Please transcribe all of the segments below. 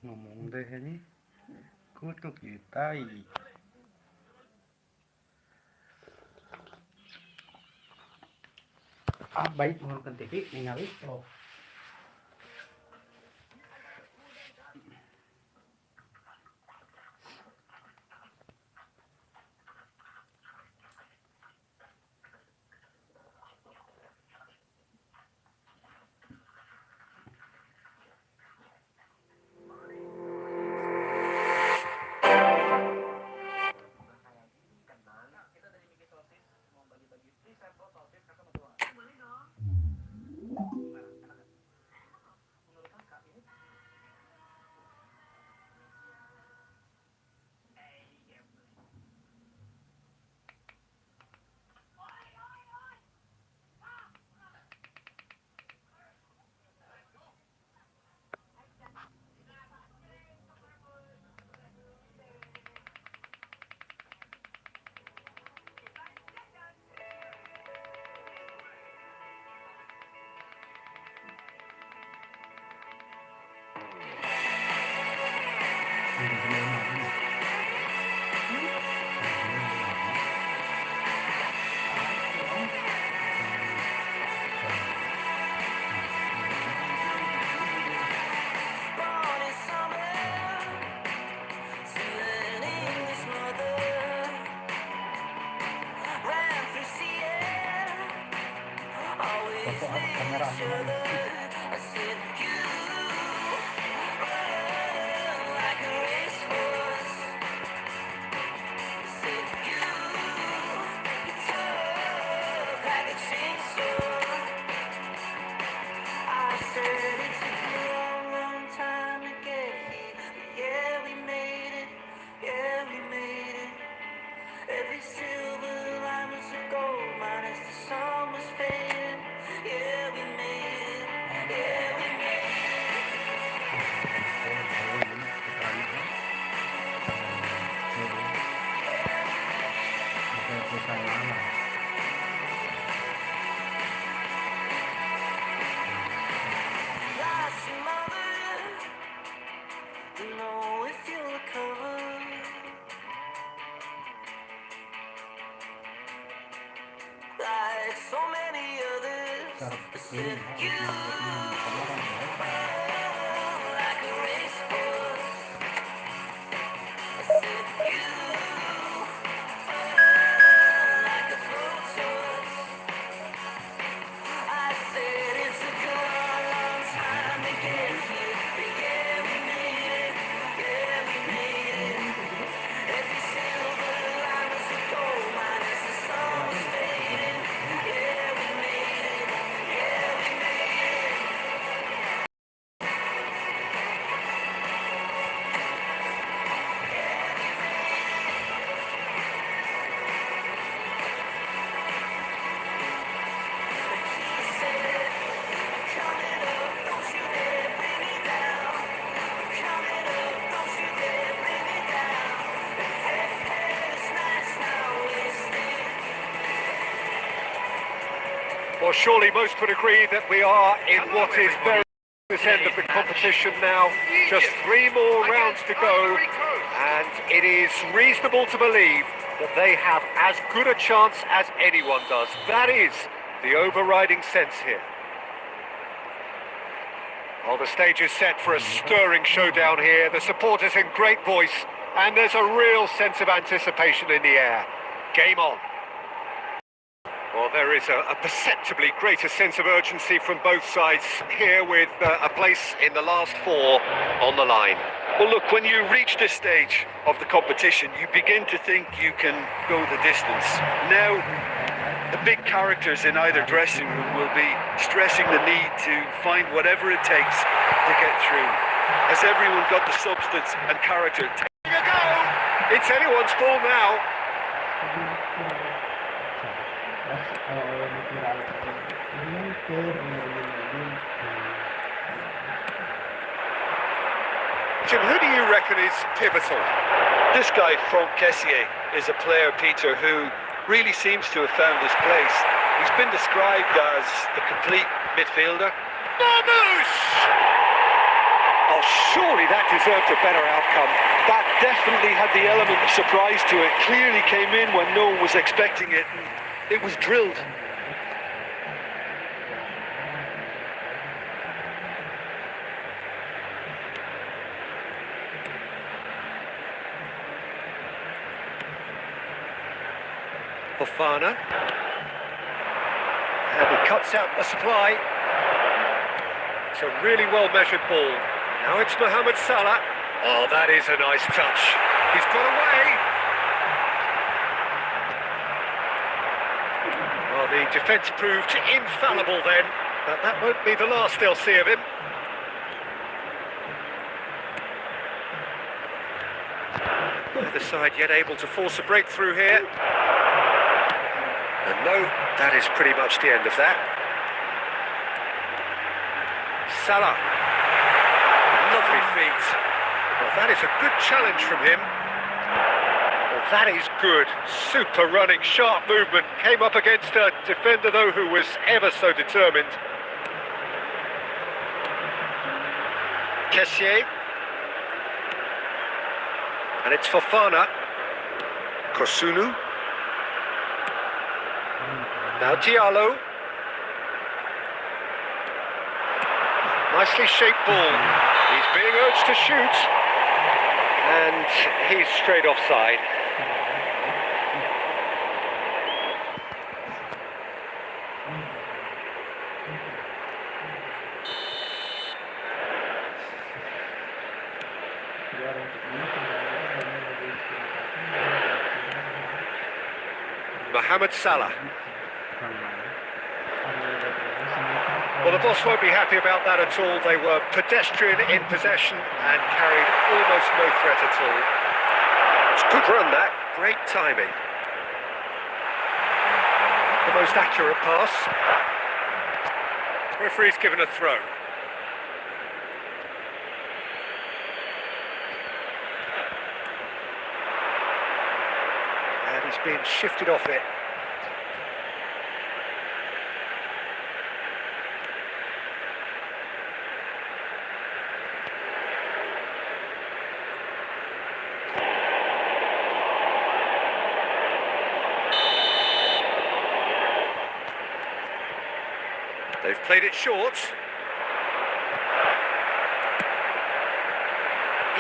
ngomong deh ini kutu kita baik menonton TV ningali oh kamera like so many others. Like a racehorse. Like a tortoise. I said it took a long, long time to get here, but yeah, we made it. Yeah, we made it. Every silver line was a gold mine as the sun was fading. Yeah, we made it. Yeah, we made it. She said, I'm coming up, don't you dare bring me down. I'm coming up, don't you dare bring me down. This night's not wasted. Well, surely most would agree that we are in what is very this end of the competition now. Just 3 more rounds to go, and it is reasonable to believe that they have as good a chance as anyone does. That is the overriding sense here. Well, the stage is set for a stirring showdown here. The supporters in great voice, and there's a real sense of anticipation in the air. Game on. Well, there is a perceptibly greater sense of urgency from both sides here, with a place in the last 4 on the line. Well, look, when you reach this stage of the competition, you begin to think you can go the distance. Now, the big characters in either dressing room will be stressing the need to find whatever it takes to get through. Has everyone got the substance and character? Here you go! It's anyone's ball now. Jim, who do you reckon is pivotal? This guy, Franck Kessié, is a player, Peter, who really seems to have found his place. He's been described as a complete midfielder. Vamos! Oh, surely that deserved a better outcome. That definitely had the element of surprise to it. Clearly came in when no one was expecting it. It was drilled. Fofana. And he cuts out the supply. It's a really well-measured ball. Now it's Mohamed Salah. Oh, that is a nice touch. He's got away. Well, the defence proved infallible then, but that won't be the last they'll see of him. Neither side yet able to force a breakthrough here. And no, that is pretty much the end of that. Salah. Lovely feet. Well, that is a good challenge from him. Well, that is good. Super running, sharp movement. Came up against a defender, though, who was ever so determined. Kessié. And it's Fofana. Kosunu. Now Diallo. Nicely shaped ball. He's being urged to shoot. And he's straight offside. Mohamed Salah. Well, the boss won't be happy about that at all. They were pedestrian in possession and carried almost no threat at all. It's a good run, that. Great timing. The most accurate pass. Referee's given a throw. And he's being shifted off it. They've played it short.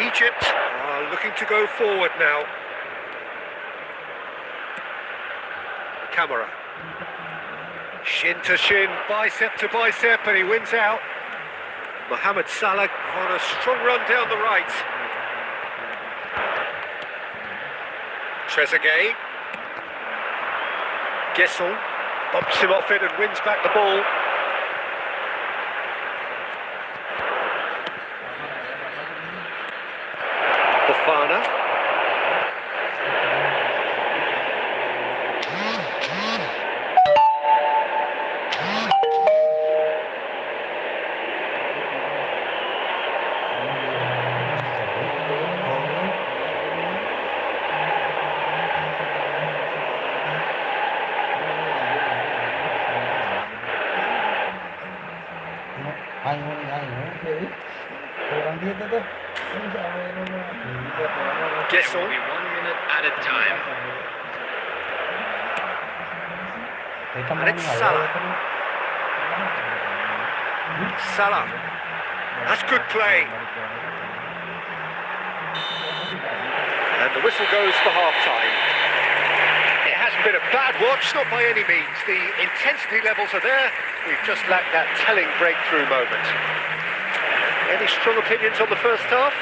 Egypt are looking to go forward now. Camera. Shin to shin, bicep to bicep, and he wins out. Mohamed Salah on a strong run down the right. Trezeguet. Gesson bumps him off it and wins back the ball. Fofana. Gesson. Will be 1 minute at a time. And it's Salah. Salah. That's good play. And the whistle goes for half-time. It hasn't been a bad watch, not by any means. The intensity levels are there. We've just lacked that telling breakthrough moment. Any strong opinions on the first half?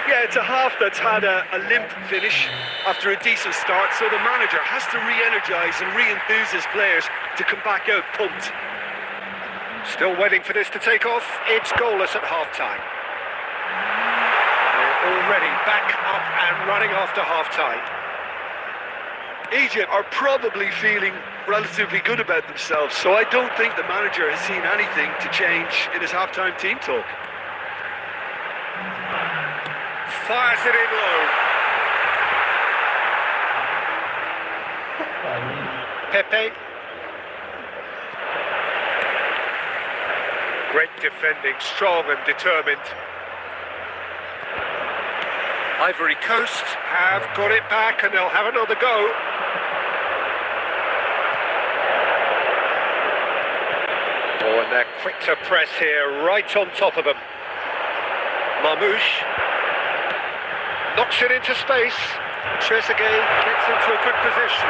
Yeah, it's a half that's had a limp finish after a decent start, so the manager has to re-energise and re-enthuse his players to come back out pumped. Still waiting for this to take off. It's goalless at half-time. We're already back up and running after half-time. Egypt are probably feeling relatively good about themselves, so I don't think the manager has seen anything to change in his half-time team talk. Fires it in low. Pepe. Great defending, strong and determined. Ivory Coast have got it back and they'll have another go. Oh, and they're quick to press here, right on top of them. Marmouche knocks it into space. Trezeguet gets into a good position.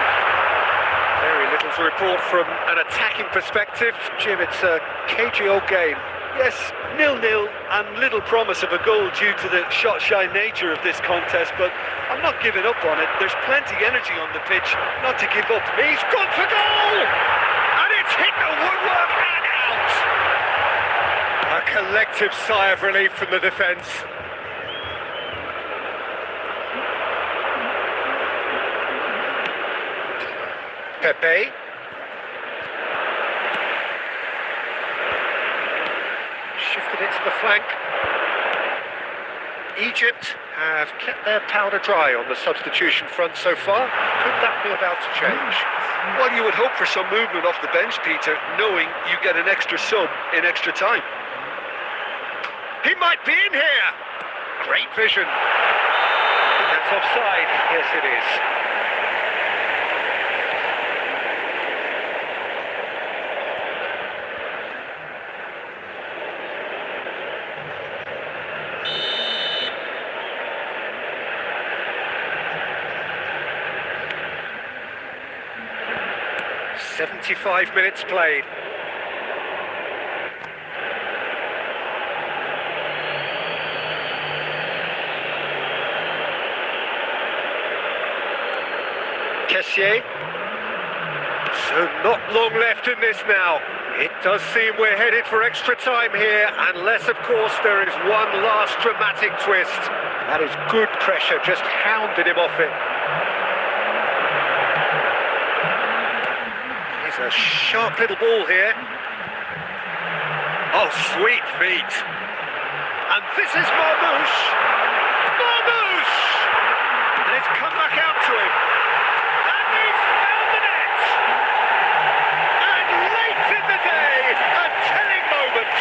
Very little to report from an attacking perspective. Jim, it's a cagey old game. Yes, 0-0 and little promise of a goal due to the shot-shy nature of this contest, but I'm not giving up on it. There's plenty energy on the pitch not to give up. He's gone for goal! And it's hit the woodwork and out! A collective sigh of relief from the defence. Pepe. Shifted it to the flank. Egypt have kept their powder dry on the substitution front so far. Could that be about to change? Well, you would hope for some movement off the bench, Peter, knowing you get an extra sub in extra time. He might be in here! Great vision. That's offside. Yes, it is. "75 minutes played." Kessié. So not long left in this now. It does seem we're headed for extra time here, unless, of course, there is one last dramatic twist. That is good pressure, just hounded him off it. It's a sharp little ball here. Oh, sweet feet. And this is Marmouche. Marmouche! And it's come back out to him. And he's found the net! And late in the day, a telling moment.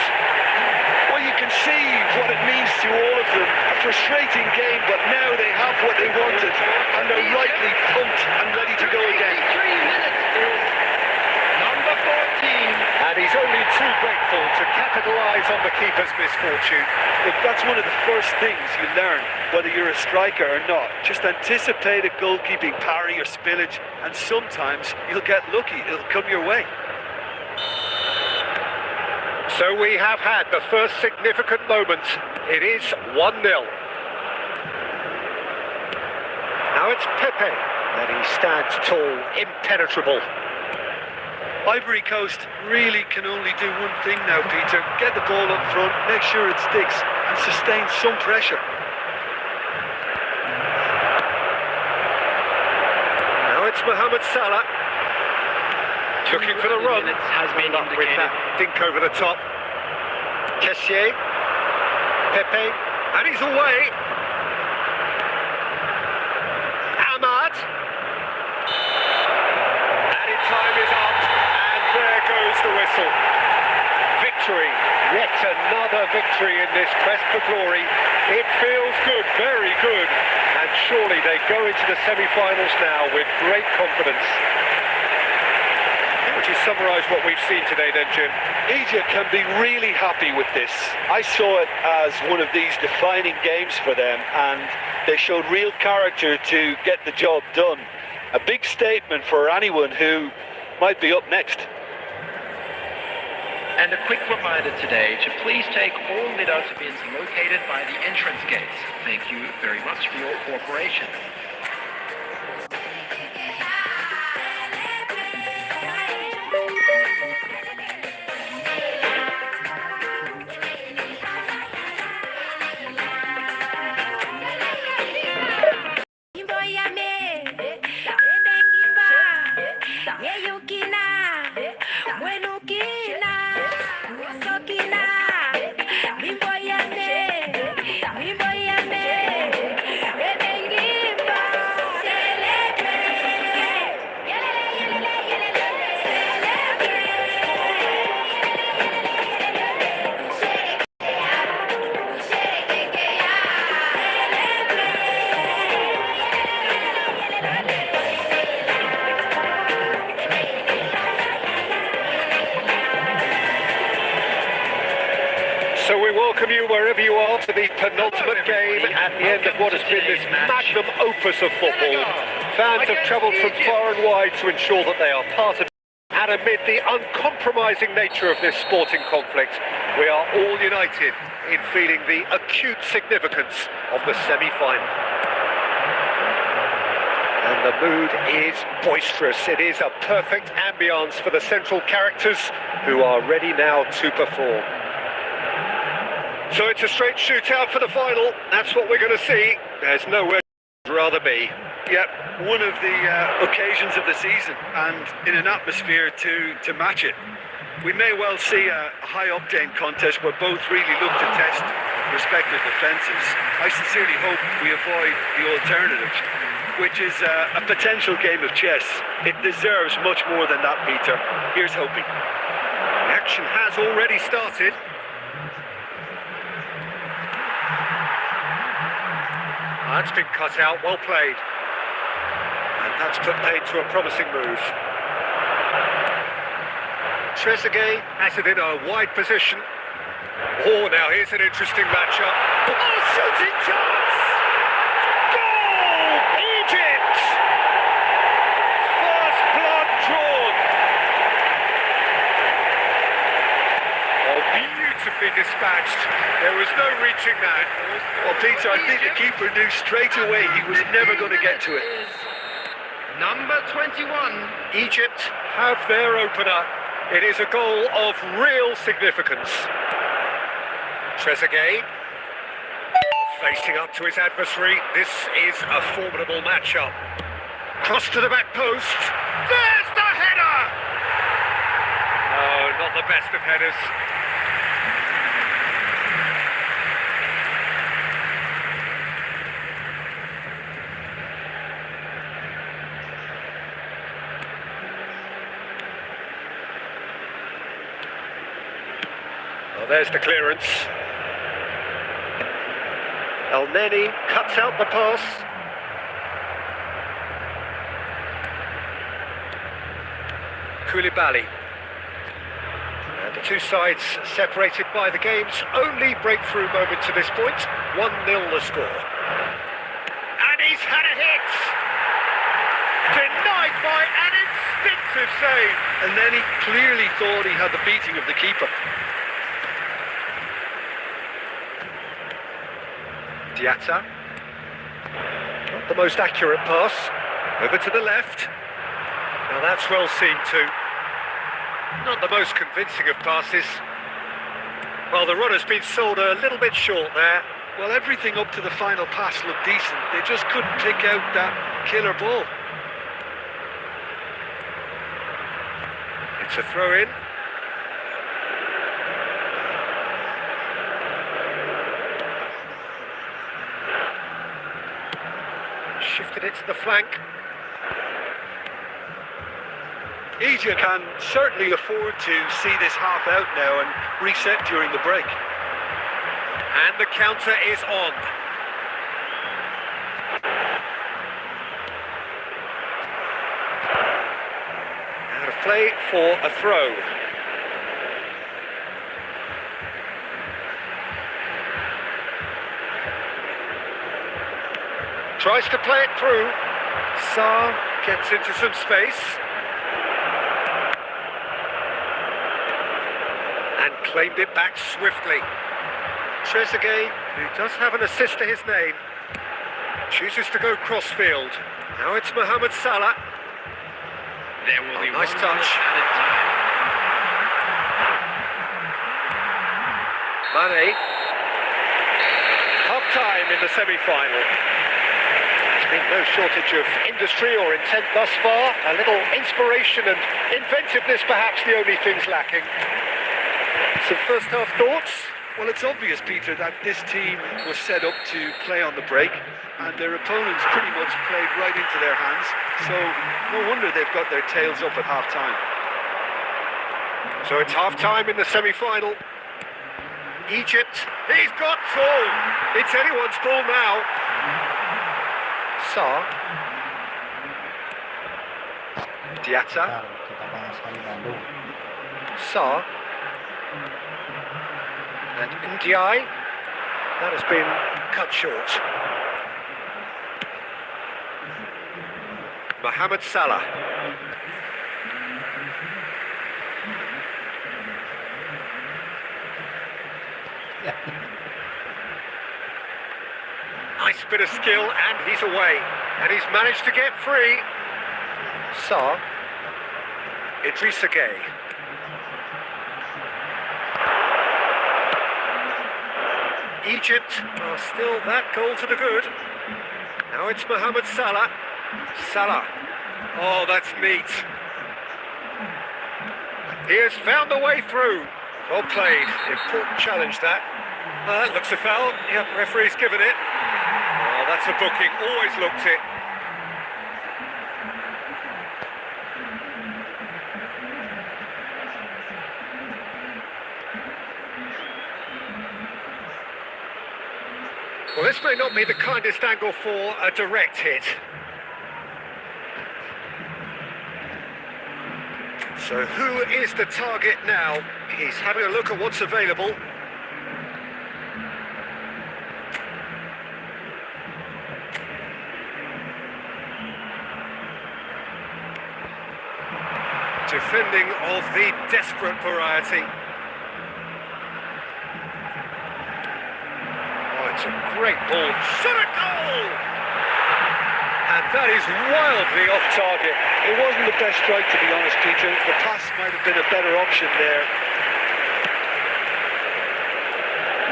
Well, you can see what it means to all of them. A frustrating game, but now they have what they wanted. And they're rightly pumped and ready to go again. 3 minutes is number 14. And he's only too grateful to capitalise on the keeper's misfortune. Look, that's one of the first things you learn, whether you're a striker or not. Just anticipate a goalkeeping parry or spillage, and sometimes you'll get lucky. It'll come your way. So we have had the first significant moment. It is 1-0. Now it's Pepe, and he stands tall, impenetrable. Ivory Coast really can only do one thing now, Peter. Get the ball up front, make sure it sticks, and sustain some pressure. Now it's Mohamed Salah. Looking for the run. Minutes has been Up with indicated. that dink over the top. Kessié. Pepe. And he's away. Ahmad. Added time is up. And there goes the whistle. Victory. Yet another victory in this quest for glory. It feels good, very good. And surely they go into the semi-finals now with great confidence. Would you summarise what we've seen today then, Jim? Egypt can be really happy with this. I saw it as one of these defining games for them, and they showed real character to get the job done. A big statement for anyone who might be up next. And a quick reminder today to please take all Midas bins located by the entrance gates. Thank you very much for your cooperation. to the penultimate game at the end of what has been this magnum opus of football. Fans have travelled from far and wide to ensure that they are part of it. And amid the uncompromising nature of this sporting conflict, we are all united in feeling the acute significance of the semi-final. And the mood is boisterous. It is a perfect ambience for the central characters who are ready now to perform. So it's a straight shootout for the final. That's what we're going to see. There's nowhere I'd rather be. Yeah, one of the occasions of the season, and in an atmosphere to match it. We may well see a high-octane contest where both really look to test respective defences. I sincerely hope we avoid the alternative, which is a potential game of chess. It deserves much more than that, Peter. Here's hoping. The action has already started. That's been cut out, well played. And that's put paid to a promising move. Trezeguet has it in a wide position. Oh, now here's an interesting matchup. Oh, shooting chance! Goal! Egypt! First blood drawn. Oh, beautifully dispatched. There was no reaching that. Well, Peter, I think the keeper knew straight away he was never going to get to it. Number 21. Egypt have their opener. It is a goal of real significance. Trezeguet facing up to his adversary. This is a formidable matchup. Cross to the back post. There's the header! Oh, not the best of headers. Well, there's the clearance. El Neni cuts out the pass. Koulibaly. And the two sides separated by the game's only breakthrough moment to this point. 1-0 the score. And he's had a hit! Denied by an instinctive save. And then he clearly thought he had the beating of the keeper. Diatta. Not the most accurate pass. Over to the left. Now that's well seen too. Not the most convincing of passes. Well, the runner's been sold a little bit short there. Well, everything up to the final pass looked decent. They just couldn't pick out that killer ball. It's a throw-in. Shifted it to the flank. Egypt can certainly afford to see this half out now and reset during the break. And the counter is on. Out of play for a throw. Tries to play it through. Sarr gets into some space. And claimed it back swiftly. Trezeguet, who does have an assist to his name, chooses to go crossfield. Now it's Mohamed Salah. There will be Nice one touch. added time. Mane. Half-time in the semi-final. There's been no shortage of industry or intent thus far. A little inspiration and inventiveness perhaps the only things lacking. Some first-half thoughts? Well, it's obvious, Peter, that this team was set up to play on the break, and their opponents pretty much played right into their hands, so no wonder they've got their tails up at half-time. So it's half-time in the semi-final. Egypt, he's got ball. It's anyone's ball now. Sarr. Diatta. Sarr. And Ndiaye. That has been cut short. Mohamed Salah. Nice bit of skill, and he's away. And he's managed to get free. Sarr. Idrissa Gueye. Egypt are still that goal to the good. Now it's Mohamed Salah. Salah. Oh, that's neat. He has found the way through. Well played. Important challenge, that. That looks a foul. Yep, referee's given it. Oh, that's a booking. Always looked it. Well, this may not be the kindest angle for a direct hit. So who is the target now? He's having a look at what's available. Defending of the desperate variety. It's a great ball. Shot a goal! And that is wildly off target. It wasn't the best strike, to be honest, Peter. The pass might have been a better option there.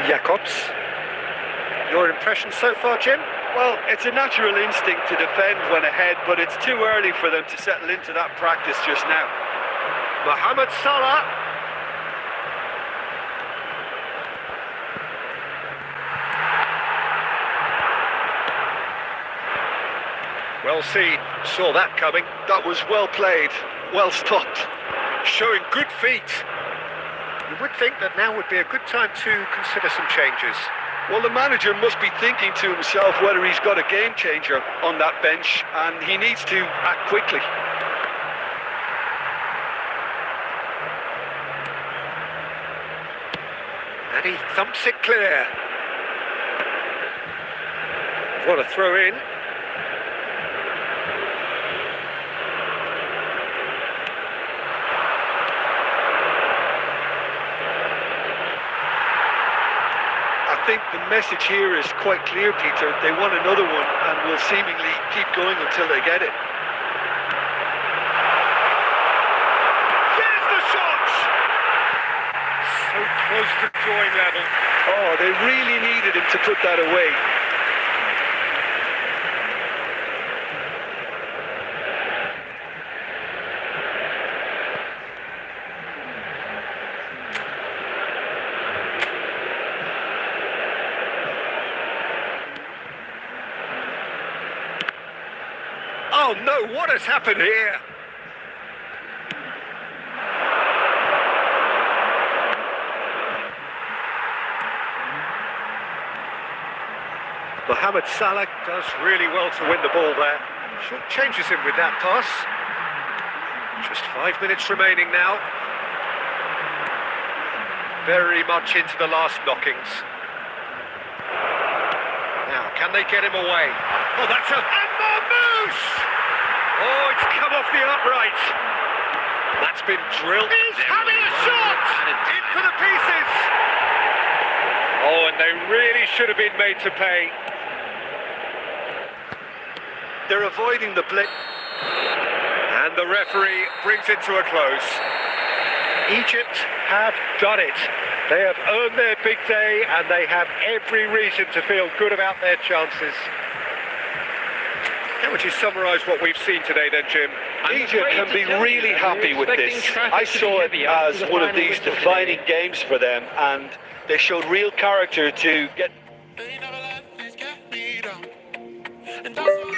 Jacobs. Your impression so far, Jim? Well, it's a natural instinct to defend when ahead, but it's too early for them to settle into that practice just now. Mohamed Salah. Well seen, saw that coming. That was well played, well stopped. Showing good feet. You would think that now would be a good time to consider some changes. Well, the manager must be thinking to himself whether he's got a game changer on that bench, and he needs to act quickly. And he thumps it clear. What a throw in. I think the message here is quite clear, Peter. They want another one and will seemingly keep going until they get it. There's the shot! So close to drawing level. Oh, they really needed him to put that away. Oh no, what has happened here? Mohamed Salah does really well to win the ball there. Short changes him with that pass. Just 5 minutes remaining now. Very much into the last knockings. Now, can they get him away? Oh, that's a... And Marmouche! Oh, it's come off the upright. That's been drilled. He's having a shot! In for the pieces! Oh, and they really should have been made to pay. They're avoiding the blitz. And the referee brings it to a close. Egypt have done it. They have earned their big day, and they have every reason to feel good about their chances. How would you summarise what we've seen today then, Jim? Egypt can be really happy with this. I saw it as one of these defining games for them, and they showed real character to get... Ain't never let this get me down. And that's why